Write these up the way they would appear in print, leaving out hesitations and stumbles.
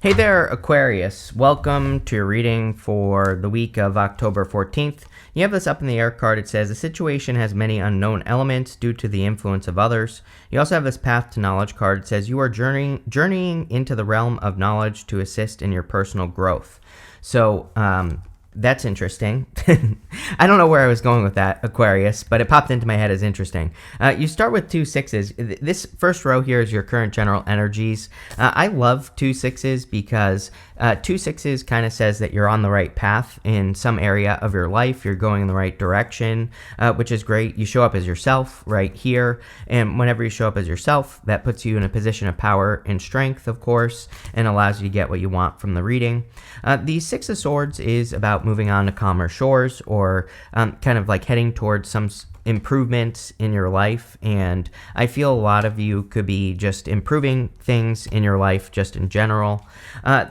Hey there, Aquarius. Welcome to your reading for the week of October 14th. You have this up in the air card. It says, the situation has many unknown elements due to the influence of others. You also have this path to knowledge card. It says, you are journeying into the realm of knowledge to assist in your personal growth. So, that's interesting. I don't know where I was going with that, Aquarius, but it popped into my head as interesting. You start with 2 6s. This first row here is your current general energies. I love 2 6s because 2 6s kind of says that you're on the right path in some area of your life. You're going in the right direction, which is great. You show up as yourself right here, and whenever you show up as yourself, that puts you in a position of power and strength, of course, and allows you to get what you want from the reading. The 6 of Swords is about moving on to calmer shores, or kind of like heading towards some improvements in your life. And I feel a lot of you could be just improving things in your life just in general.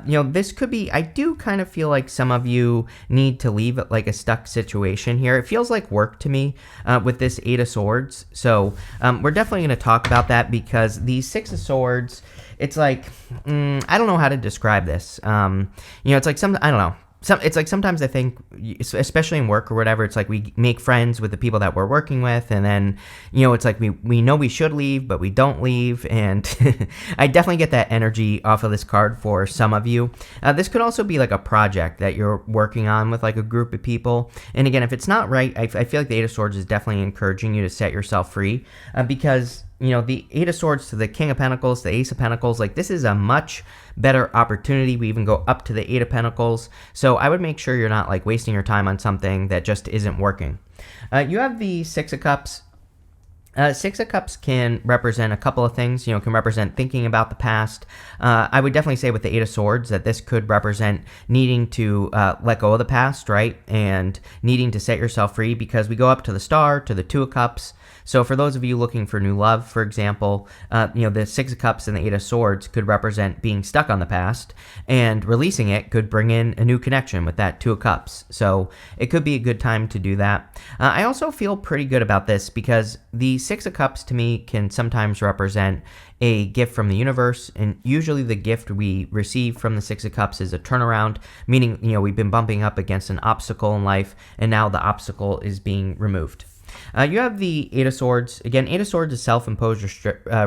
This could be, I do kind of feel like some of you need to leave like a stuck situation here. It feels like work to me with this 8 of Swords. So we're definitely going to talk about that, because the 6 of Swords, it's like, I don't know how to describe this. It's like I don't know. It's like sometimes I think, especially in work or whatever, it's like we make friends with the people that we're working with, and then, it's like we know we should leave, but we don't leave, and I definitely get that energy off of this card for some of you. This could also be like a project that you're working on with like a group of people, and again, if it's not right, I feel like the 8 of Swords is definitely encouraging you to set yourself free, because the 8 of Swords to the King of Pentacles, the Ace of Pentacles, like this is a much better opportunity. We even go up to the 8 of Pentacles. So I would make sure you're not like wasting your time on something that just isn't working. You have the 6 of Cups. 6 of Cups can represent a couple of things, can represent thinking about the past. I would definitely say with the 8 of Swords that this could represent needing to let go of the past, right? And needing to set yourself free, because we go up to the Star, to the 2 of Cups. So for those of you looking for new love, for example, the 6 of Cups and the 8 of Swords could represent being stuck on the past, and releasing it could bring in a new connection with that 2 of Cups. So it could be a good time to do that. I also feel pretty good about this, because the 6 of Cups to me can sometimes represent a gift from the universe, and usually the gift we receive from the 6 of Cups is a turnaround, meaning, we've been bumping up against an obstacle in life, and now the obstacle is being removed. You have the 8 of Swords. Again, 8 of Swords is self-imposed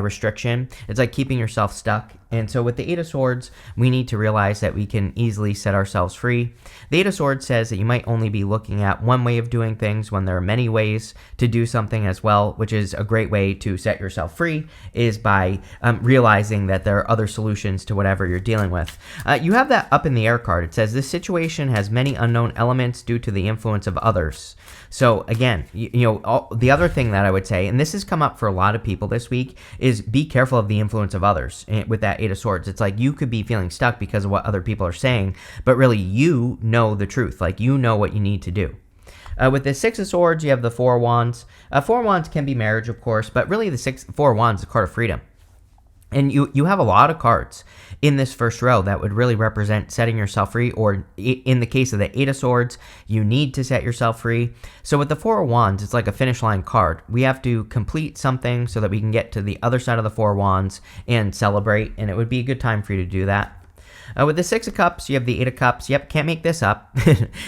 restriction. It's like keeping yourself stuck. And so with the 8 of Swords, we need to realize that we can easily set ourselves free. The 8 of Swords says that you might only be looking at one way of doing things when there are many ways to do something as well, which is a great way to set yourself free, is by realizing that there are other solutions to whatever you're dealing with. You have that up in the air card. It says, this situation has many unknown elements due to the influence of others. So again, the other thing that I would say, and this has come up for a lot of people this week, is be careful of the influence of others with that 8 of Swords. It's like you could be feeling stuck because of what other people are saying, but really you know the truth. Like you know what you need to do. With the 6 of Swords, you have the 4 of Wands. 4 of Wands can be marriage, of course, but really the 4 of Wands is a card of freedom. And you have a lot of cards in this first row that would really represent setting yourself free, or in the case of the 8 of Swords, you need to set yourself free. So with the 4 of Wands, it's like a finish line card. We have to complete something so that we can get to the other side of the 4 of Wands and celebrate, and it would be a good time for you to do that. With the 6 of Cups, you have the 8 of Cups. Yep, can't make this up.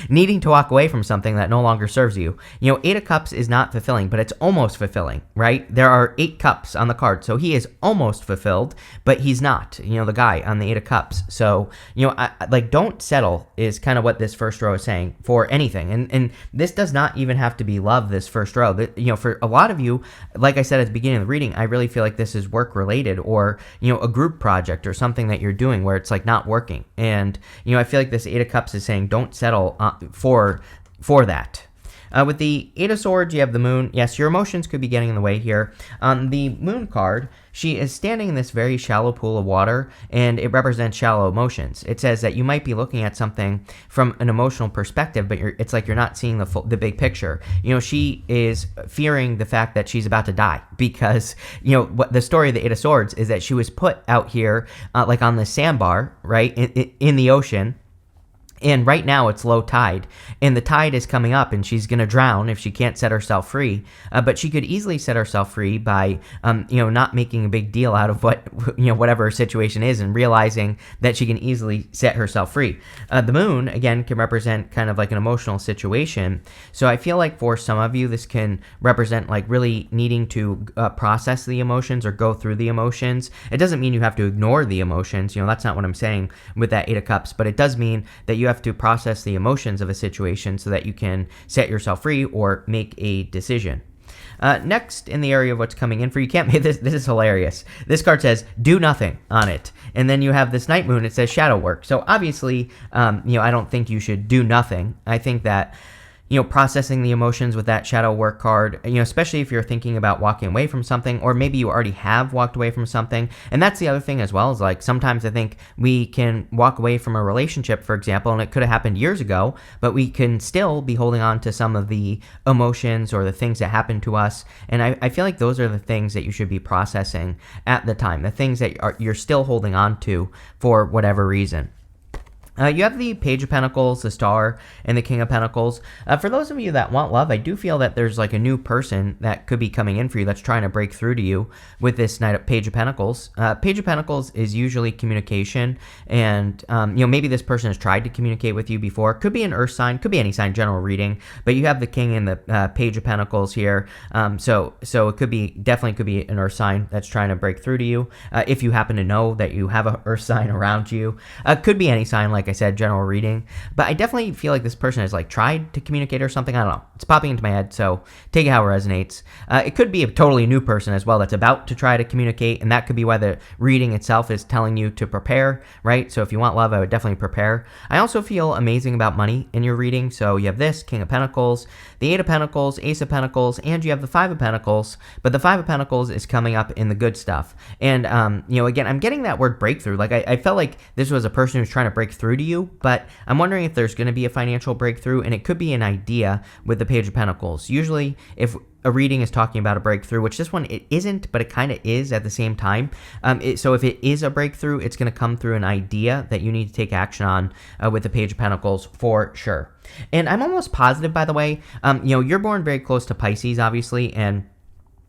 Needing to walk away from something that no longer serves you. 8 of Cups is not fulfilling, but it's almost fulfilling, right? There are 8 cups on the card, so he is almost fulfilled, but he's not, the guy on the 8 of Cups. So, don't settle is kind of what this first row is saying for anything. And this does not even have to be love, this first row. For a lot of you, like I said at the beginning of the reading, I really feel like this is work-related, or, a group project or something that you're doing where it's like not working. And I feel like this 8 of Cups is saying don't settle for that. With the 8 of Swords, you have the Moon. Yes, your emotions could be getting in the way here. On the Moon card, she is standing in this very shallow pool of water, and it represents shallow emotions. It says that you might be looking at something from an emotional perspective, but it's like you're not seeing the big picture. She is fearing the fact that she's about to die, because, what the story of the 8 of Swords is that she was put out here like on the sandbar, right, in the ocean. And right now it's low tide, and the tide is coming up, and she's going to drown if she can't set herself free. But she could easily set herself free by, not making a big deal out of whatever her situation is, and realizing that she can easily set herself free. The moon, again, can represent kind of like an emotional situation. So I feel like for some of you, this can represent like really needing to process the emotions or go through the emotions. It doesn't mean you have to ignore the emotions. That's not what I'm saying with that Eight of Cups, but it does mean that you have to process the emotions of a situation so that you can set yourself free or make a decision. Next, in the area of what's coming in for you, can't this is hilarious. This card says do nothing on it, and then you have this night moon. It says shadow work. So obviously, I don't think you should do nothing. I think that processing the emotions with that shadow work card, especially if you're thinking about walking away from something, or maybe you already have walked away from something. And that's the other thing as well, is like sometimes I think we can walk away from a relationship, for example, and it could have happened years ago, but we can still be holding on to some of the emotions or the things that happened to us. And I feel like those are the things that you should be processing at the time, the things that you're still holding on to for whatever reason. You have the Page of Pentacles, the Star, and the King of Pentacles. For those of you that want love, I do feel that there's like a new person that could be coming in for you that's trying to break through to you with this Page of Pentacles. Page of Pentacles is usually communication, and maybe this person has tried to communicate with you before. Could be an Earth sign, could be any sign, general reading, but you have the King and the Page of Pentacles here. So it definitely could be an Earth sign that's trying to break through to you. If you happen to know that you have an Earth sign around you, could be any sign, like I said, general reading. But I definitely feel like this person has like tried to communicate or something. I don't know. It's popping into my head, so take it how it resonates. It could be a totally new person as well that's about to try to communicate, and that could be why the reading itself is telling you to prepare, right? So if you want love, I would definitely prepare. I also feel amazing about money in your reading. So you have this King of Pentacles, the Eight of Pentacles, Ace of Pentacles, and you have the Five of Pentacles. But the Five of Pentacles is coming up in the good stuff. And again, I'm getting that word breakthrough. Like I felt like this was a person who's trying to break through to you, but I'm wondering if there's going to be a financial breakthrough, and it could be an idea with the Page of Pentacles. Usually, if a reading is talking about a breakthrough, which this one it isn't, but it kind of is at the same time. So if it is a breakthrough, it's going to come through an idea that you need to take action on with the Page of Pentacles for sure. And I'm almost positive, by the way, you're born very close to Pisces, obviously, and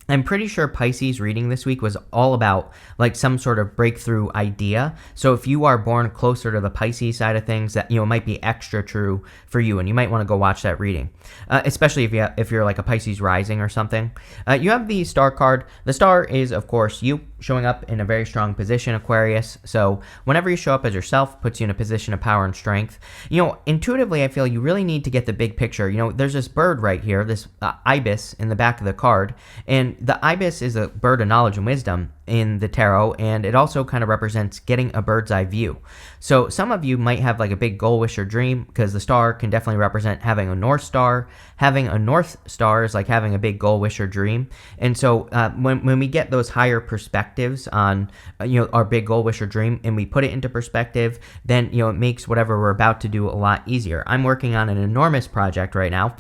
I'm pretty sure Pisces reading this week was all about like some sort of breakthrough idea. So if you are born closer to the Pisces side of things, that it might be extra true for you, and you might want to go watch that reading, especially if you're like a Pisces rising or something. You have the Star card. The Star is, of course, you showing up in a very strong position, Aquarius. So whenever you show up as yourself, puts you in a position of power and strength. Intuitively, I feel you really need to get the big picture. There's this bird right here, this ibis in the back of the card, and the ibis is a bird of knowledge and wisdom in the tarot, and it also kind of represents getting a bird's eye view. So some of you might have like a big goal, wish, or dream, because the star can definitely represent having a North Star. Having a North Star is like having a big goal, wish, or dream. And so when we get those higher perspectives on our big goal, wish, or dream, and we put it into perspective, then it makes whatever we're about to do a lot easier. I'm working on an enormous project right now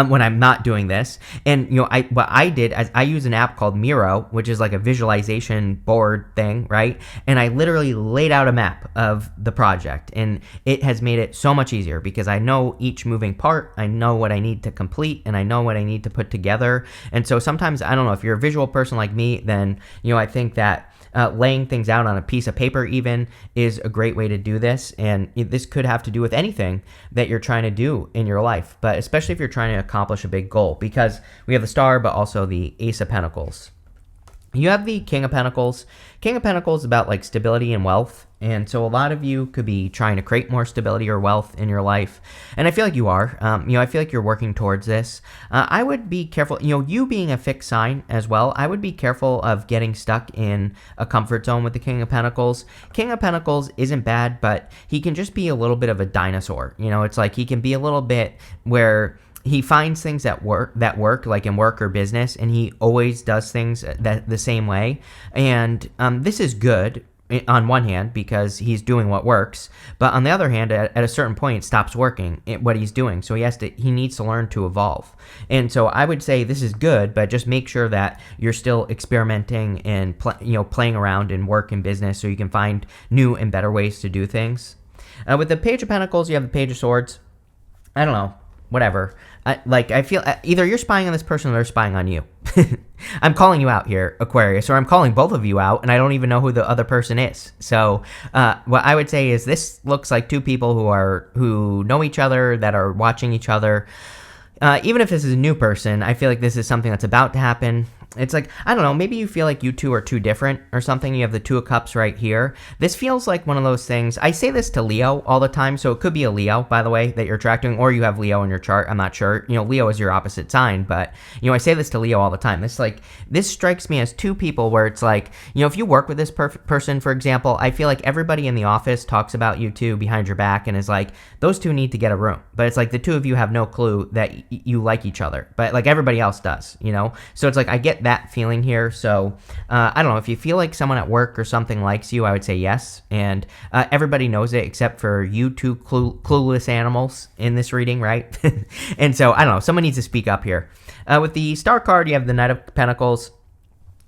when I'm not doing this, and what I did is I use an app called Minnow, which is like a visualization board thing, right? And I literally laid out a map of the project, and it has made it so much easier because I know each moving part, I know what I need to complete, and I know what I need to put together. And so sometimes, I don't know, if you're a visual person like me, then I think that laying things out on a piece of paper even is a great way to do this. And this could have to do with anything that you're trying to do in your life, but especially if you're trying to accomplish a big goal, because we have the Star, but also the Ace of Pentacles. You have the King of Pentacles. King of Pentacles is about like stability and wealth. And so a lot of you could be trying to create more stability or wealth in your life. And I feel like you are. I feel like you're working towards this. I would be careful, you being a fixed sign as well, I would be careful of getting stuck in a comfort zone with the King of Pentacles. King of Pentacles isn't bad, but he can just be a little bit of a dinosaur. It's like he can be a little bit where he finds things that work like in work or business, and he always does things the same way. And this is good on one hand because he's doing what works, but on the other hand, at a certain point, it stops working what he's doing. So he needs to learn to evolve. And so I would say this is good, but just make sure that you're still experimenting and playing around in work and business so you can find new and better ways to do things. With the Page of Pentacles, you have the Page of Swords. I don't know, whatever. I feel either you're spying on this person or they're spying on you. I'm calling you out here, Aquarius, or I'm calling both of you out, and I don't even know who the other person is. So what I would say is this looks like two people who know each other, that are watching each other. Even if this is a new person, I feel like this is something that's about to happen. It's like, I don't know, maybe you feel like you two are too different or something. You have the Two of Cups right here. This feels like one of those things. I say this to Leo all the time, so it could be a Leo, by the way, that you're attracting, or you have Leo in your chart. I'm not sure. Leo is your opposite sign, but, I say this to Leo all the time. It's like, this strikes me as two people where it's like, if you work with this person, for example, I feel like everybody in the office talks about you two behind your back and is like, those two need to get a room. But it's like the two of you have no clue that you like each other, but like everybody else does, So it's like, I get that feeling here. So I don't know, if you feel like someone at work or something likes you, I would say yes. And everybody knows it except for you two clueless animals in this reading, right? And so I don't know, someone needs to speak up here. With the Star card, you have the Knight of Pentacles.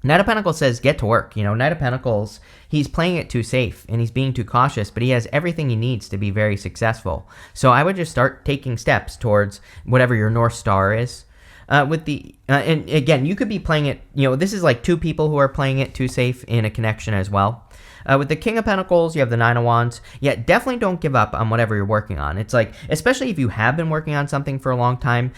Knight of Pentacles says get to work. Knight of Pentacles, he's playing it too safe and he's being too cautious, but he has everything he needs to be very successful. So I would just start taking steps towards whatever your North Star is. With the and again, you could be playing it, this is like two people who are playing it too safe in a connection as well. With the King of Pentacles, you have the Nine of Wands. Yeah, definitely don't give up on whatever you're working on. It's like, especially if you have been working on something for a long time,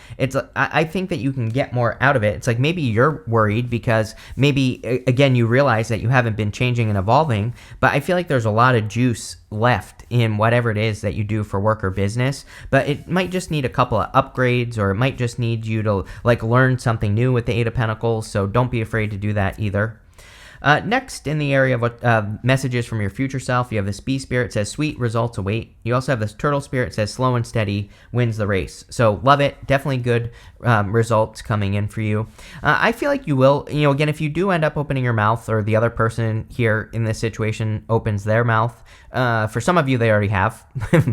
I think that you can get more out of it. It's like maybe you're worried because maybe, again, you realize that you haven't been changing and evolving, but I feel like there's a lot of juice left in whatever it is that you do for work or business, but it might just need a couple of upgrades, or it might just need you to like learn something new with the Eight of Pentacles, so don't be afraid to do that either. Next, in the area of messages from your future self, you have this Bee Spirit, says sweet results await. You also have this Turtle Spirit, says slow and steady wins the race. So love it. Definitely good results coming in for you. I feel like you will, again, if you do end up opening your mouth, or the other person here in this situation opens their mouth, for some of you, they already have,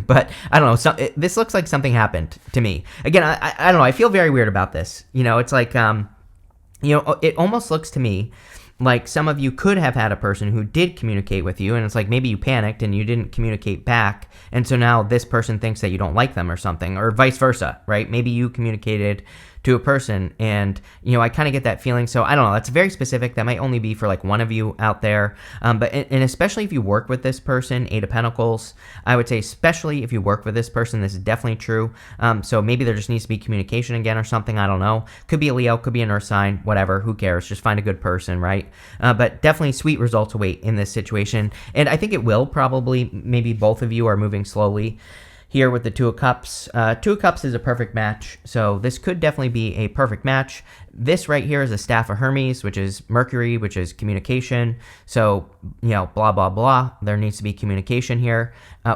but I don't know. This looks like something happened to me. Again, I don't know. I feel very weird about this. It's like, it almost looks to me like some of you could have had a person who did communicate with you, and it's like maybe you panicked and you didn't communicate back, and so now this person thinks that you don't like them or something, or vice versa, right? Maybe you communicated to a person, and I kind of get that feeling. So I don't know, that's very specific. That might only be for like one of you out there, but especially if you work with this person, Eight of Pentacles, I would say especially if you work with this person, this is definitely true. So maybe there just needs to be communication again or something. I don't know, could be a Leo, could be an Earth sign, whatever, who cares, just find a good person, right? But definitely sweet results await in this situation, and I think it will probably, maybe both of you are moving slowly here with the Two of Cups. Two of Cups is a perfect match, so this could definitely be a perfect match. This right here is a Staff of Hermes, which is Mercury, which is communication. So, blah, blah, blah. There needs to be communication here.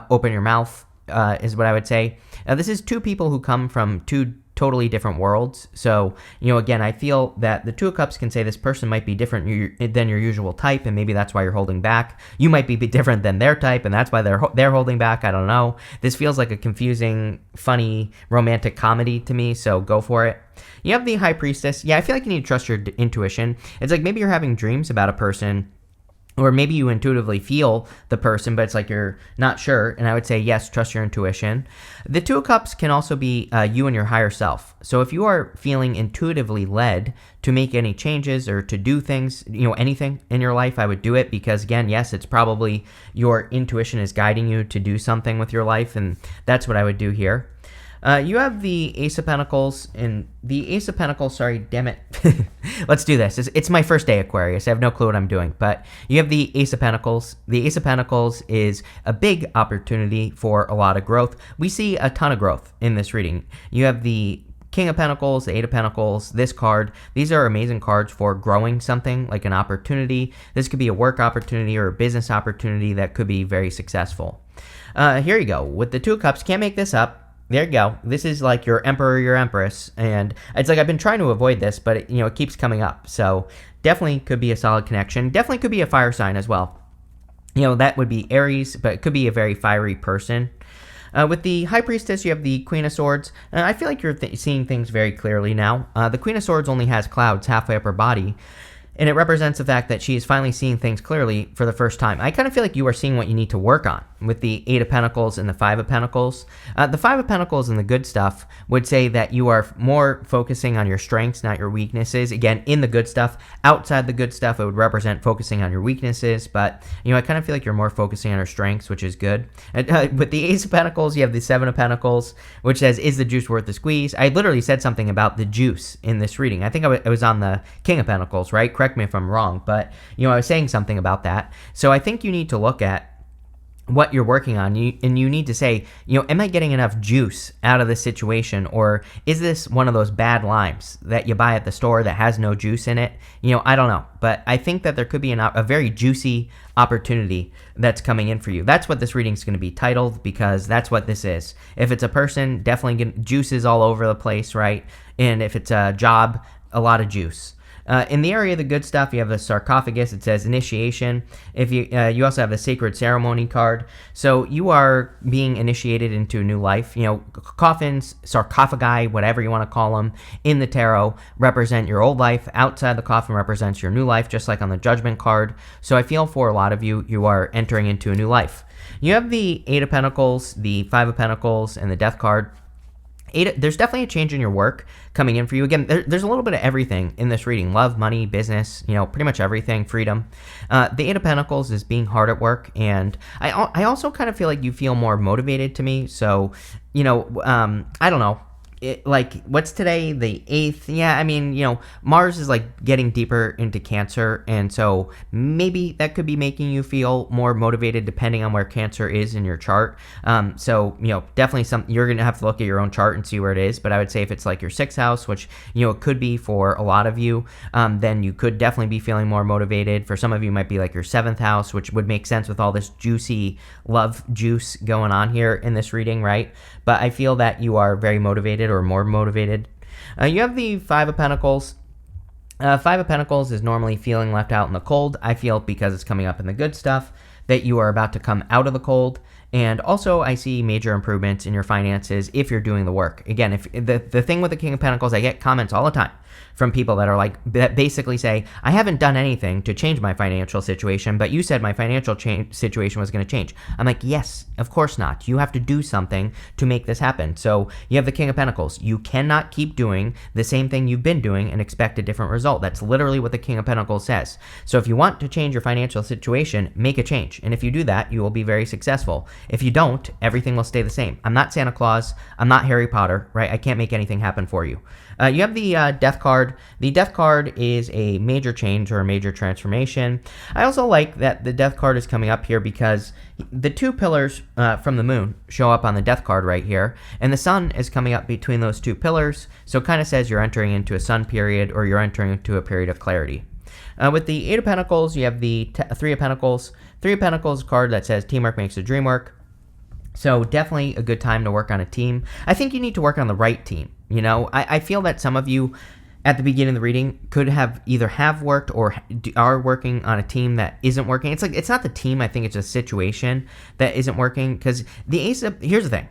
Open your mouth is what I would say. This is two people who come from two totally different worlds. So, again, I feel that the Two of Cups can say this person might be different than your usual type, and maybe that's why you're holding back. You might be different than their type, and that's why they're holding back. I don't know. This feels like a confusing, funny, romantic comedy to me, so go for it. You have the High Priestess. Yeah, I feel like you need to trust your intuition. It's like maybe you're having dreams about a person, or maybe you intuitively feel the person, but it's like you're not sure. And I would say, yes, trust your intuition. The Two of Cups can also be you and your higher self. So if you are feeling intuitively led to make any changes or to do things, anything in your life, I would do it, because again, yes, it's probably your intuition is guiding you to do something with your life. And that's what I would do here. You have the Ace of Pentacles, and the Ace of Pentacles, sorry, damn it. Let's do this. It's my first day, Aquarius. I have no clue what I'm doing, but you have the Ace of Pentacles. The Ace of Pentacles is a big opportunity for a lot of growth. We see a ton of growth in this reading. You have the King of Pentacles, the Eight of Pentacles, this card. These are amazing cards for growing something, like an opportunity. This could be a work opportunity or a business opportunity that could be very successful. Here you go. With the Two of Cups, can't make this up. There you go. This is like your emperor, your empress, and it's like I've been trying to avoid this, but it keeps coming up. So definitely could be a solid connection. Definitely could be a fire sign as well. That would be Aries, but it could be a very fiery person. With the High Priestess, you have the Queen of Swords. I feel like you're seeing things very clearly now. The Queen of Swords only has clouds halfway up her body. And it represents the fact that she is finally seeing things clearly for the first time. I kind of feel like you are seeing what you need to work on with the Eight of Pentacles and the Five of Pentacles. The Five of Pentacles and the good stuff would say that you are more focusing on your strengths, not your weaknesses. Again, in the good stuff. Outside the good stuff, it would represent focusing on your weaknesses. But, I kind of feel like you're more focusing on your strengths, which is good. With the Ace of Pentacles, you have the Seven of Pentacles, which says, is the juice worth the squeeze? I literally said something about the juice in this reading. I think I was on the King of Pentacles, right? Correct me if I'm wrong, but I was saying something about that. So I think you need to look at what you're working on, and you need to say, am I getting enough juice out of this situation, or is this one of those bad limes that you buy at the store that has no juice in it? I don't know, but I think that there could be a very juicy opportunity that's coming in for you. That's what this reading is going to be titled, because that's what this is. If it's a person, definitely juices all over the place, right? And if it's a job, a lot of juice. In the area of the good stuff, you have the sarcophagus. It says initiation. If you also have the sacred ceremony card. So you are being initiated into a new life. Coffins, sarcophagi, whatever you want to call them, in the tarot represent your old life. Outside the coffin represents your new life, just like on the Judgment card. So I feel for a lot of you, you are entering into a new life. You have the Eight of Pentacles, the Five of Pentacles, and the Death card. There's definitely a change in your work coming in for you. Again, there's a little bit of everything in this reading. Love, money, business, pretty much everything, freedom. The Eight of Pentacles is being hard at work, and I also kind of feel like you feel more motivated to me. So, I don't know. What's today? The 8th? Yeah, Mars is getting deeper into Cancer, and so maybe that could be making you feel more motivated depending on where Cancer is in your chart. So, definitely you're going to have to look at your own chart and see where it is, but I would say if it's your 6th house, which, it could be for a lot of you, then you could definitely be feeling more motivated. For some of you, it might be your 7th house, which would make sense with all this juicy love juice going on here in this reading, right? But I feel that you are very motivated or more motivated. You have the Five of Pentacles. Five of Pentacles is normally feeling left out in the cold. I feel because it's coming up in the good stuff that you are about to come out of the cold. And also, I see major improvements in your finances if you're doing the work. Again, if the thing with the King of Pentacles, I get comments all the time from people that are that basically say, I haven't done anything to change my financial situation, but you said my financial situation was going to change. I'm like, yes, of course not. You have to do something to make this happen. So you have the King of Pentacles. You cannot keep doing the same thing you've been doing and expect a different result. That's literally what the King of Pentacles says. So if you want to change your financial situation, make a change. And if you do that, you will be very successful. If you don't, everything will stay the same. I'm not Santa Claus. I'm not Harry Potter, right? I can't make anything happen for you. You have the Death card. The Death card is a major change or a major transformation. I also like that the Death card is coming up here because the two pillars from the moon show up on the Death card right here, and the sun is coming up between those two pillars, so it kind of says you're entering into a sun period or you're entering into a period of clarity. With the Eight of Pentacles, you have the Three of Pentacles. Three of Pentacles card that says teamwork makes the dream work. So definitely a good time to work on a team. I think you need to work on the right team. I feel that some of you at the beginning of the reading could have either have worked or are working on a team that isn't working. It's not the team. I think it's a situation that isn't working, because here's the thing,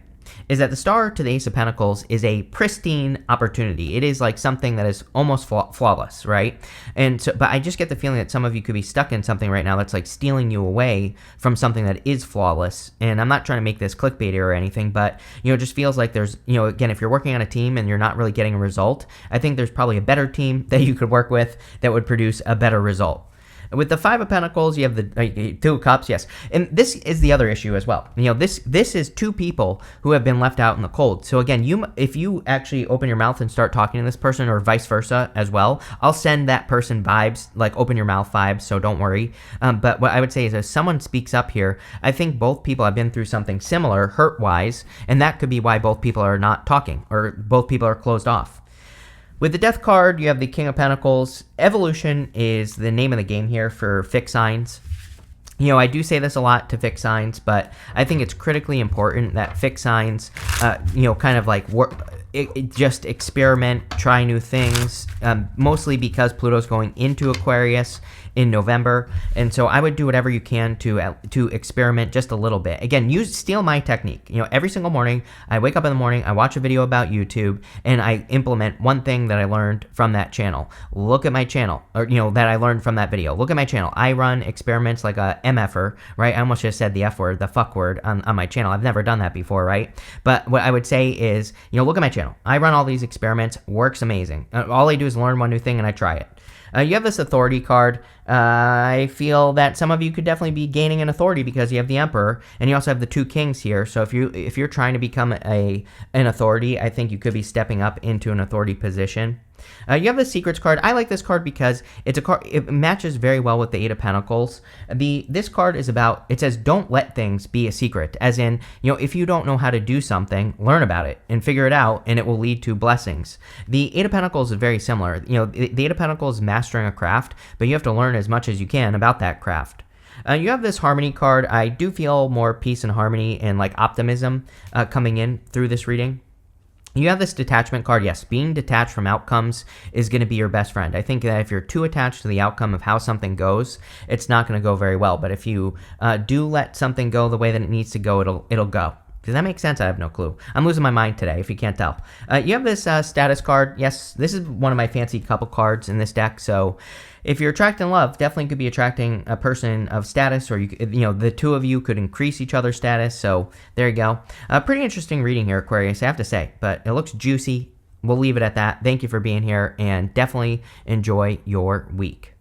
is that the Star to the Ace of Pentacles is a pristine opportunity. It is something that is almost flawless, right? And so, but I just get the feeling that some of you could be stuck in something right now that's stealing you away from something that is flawless. And I'm not trying to make this clickbaity or anything, but it just feels like there's, again, if you're working on a team and you're not really getting a result, I think there's probably a better team that you could work with that would produce a better result. With the Five of Pentacles, you have the Two of Cups, yes. And this is the other issue as well. This is two people who have been left out in the cold. So again, if you actually open your mouth and start talking to this person, or vice versa as well, I'll send that person vibes, open your mouth vibes, so don't worry. But what I would say is if someone speaks up here, I think both people have been through something similar, hurt-wise, and that could be why both people are not talking, or both people are closed off. With the Death card, you have the King of Pentacles. Evolution is the name of the game here for fixed signs. I do say this a lot to fixed signs, but I think it's critically important that fixed signs, just experiment, try new things, mostly because Pluto's going into Aquarius, in November. And so I would do whatever you can to experiment just a little bit. Again, steal my technique. Every single morning, I wake up in the morning, I watch a video about YouTube, and I implement one thing that I learned from that channel. Look at my channel, or that I learned from that video. Look at my channel. I run experiments like a MFer, right? I almost just said the F word, the fuck word on my channel. I've never done that before, right? But what I would say is, look at my channel. I run all these experiments, works amazing. All I do is learn one new thing and I try it. You have this authority card. I feel that some of you could definitely be gaining an authority because you have the Emperor, and you also have the two kings here. So if you're trying to become an authority, I think you could be stepping up into an authority position. You have the Secrets card. I like this card because it's a card. It matches very well with the Eight of Pentacles. This card is about. It says, "Don't let things be a secret." As in, if you don't know how to do something, learn about it and figure it out, and it will lead to blessings. The Eight of Pentacles is very similar. The Eight of Pentacles is mastering a craft, but you have to learn as much as you can about that craft. You have this Harmony card. I do feel more peace and harmony and like optimism coming in through this reading. You have this Detachment card. Yes, being detached from outcomes is going to be your best friend. I think that if you're too attached to the outcome of how something goes, it's not going to go very well. But if you do let something go the way that it needs to go, it'll go. Does that make sense? I have no clue. I'm losing my mind today, if you can't tell. You have this Status card. Yes, this is one of my fancy couple cards in this deck. So if you're attracting love, definitely could be attracting a person of status, or the two of you could increase each other's status. So there you go. Pretty interesting reading here, Aquarius, I have to say, but it looks juicy. We'll leave it at that. Thank you for being here, and definitely enjoy your week.